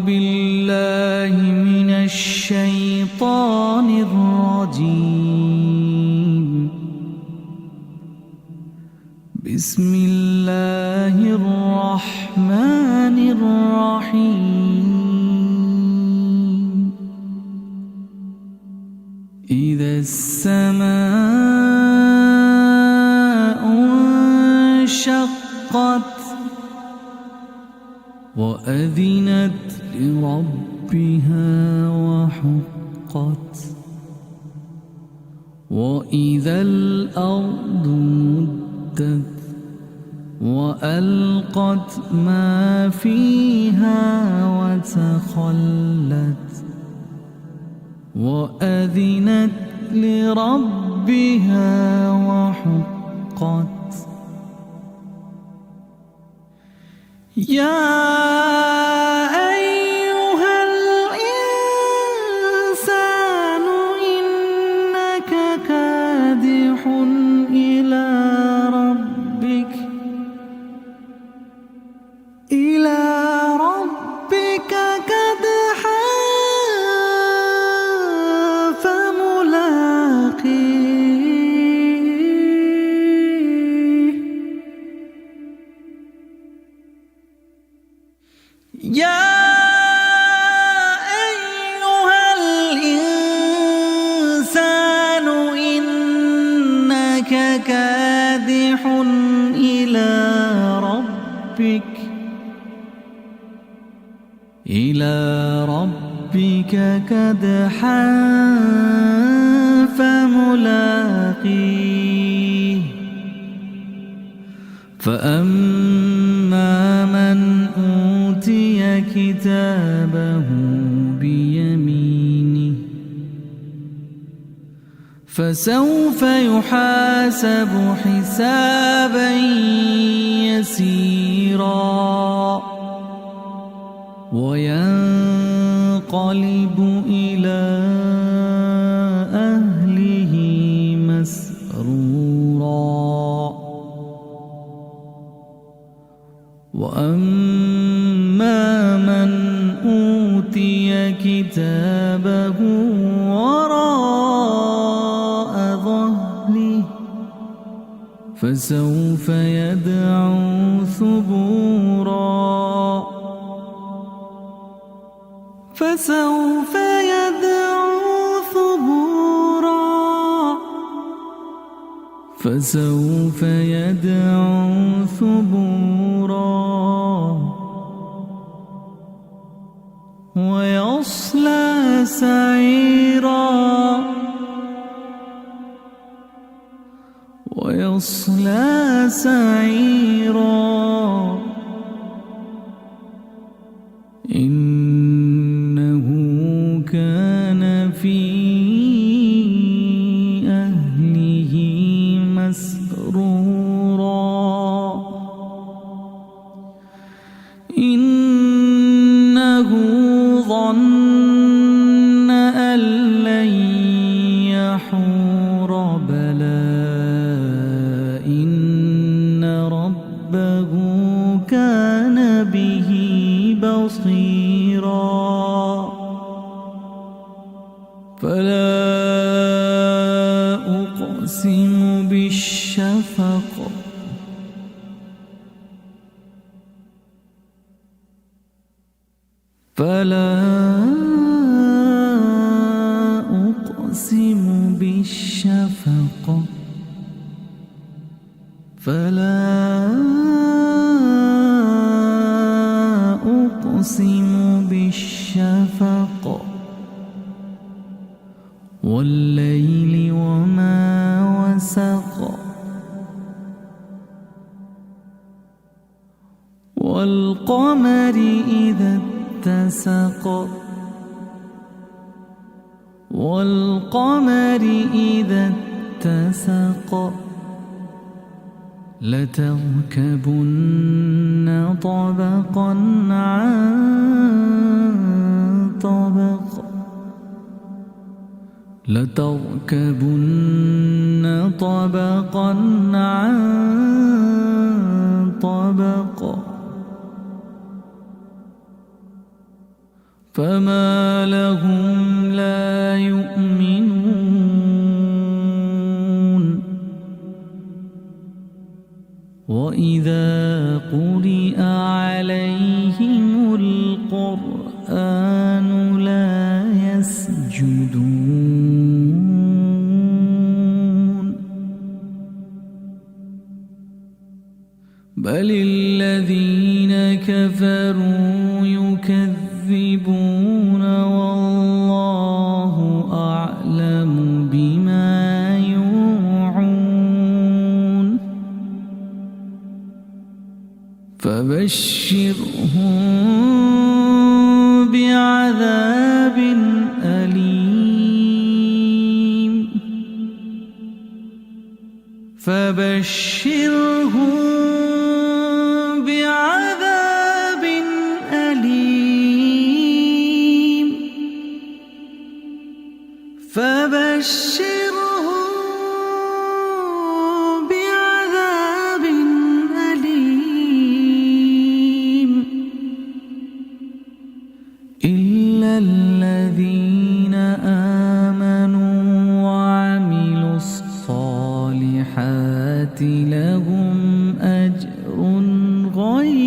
بالله من الشيطان الرجيم. بسم الله الرحمن الرحيم. إذا السماء انشقت وأذنت لربها وحقت، وإذا الأرض مدت وألقت ما فيها وتخلت، وأذنت لربها وحقت. يا أيها الإنسان إنك كادح إلى ربك كدحا فملاقيه. يا أيها الإنسان إنك كادح إلى ربك كدحا فملاقيه. فأما من أوتي كتابه بيمينه فسوف يحاسب حسابا يسيرا، وينقلب إلى أهله مسرورا. وأما من أوتي كتابه وراء ظهره فسوف يدعو ثبورا، فسوف يدعو ثبورا، ويصلى سعيرا. إنه كان في أهله مسرورا. إنه ظن أن لن يحور، بلى إن ربه كان به بصيرا. فلا أقسم بالشفق فلا أقسم بالشفق فلا أقسم بالشفق والليل وما وسق، والقمر إذا اتسق، والقمر إذا اتسق. لتركبن طبقا عن طبق، لتركبن طبقا عن طبق. فما لهم لا يؤمنون وإذا قرئ عليهم القرآن لا يسجدون بل الذين كفروا يكذبون والله أعلم بما يوعون فبشرهم بعذاب أليم فبشرهم بعذاب أليم فبشرهم بعذاب أليم إلا الذين آمنوا وعملوا الصالحات لهم أجر غير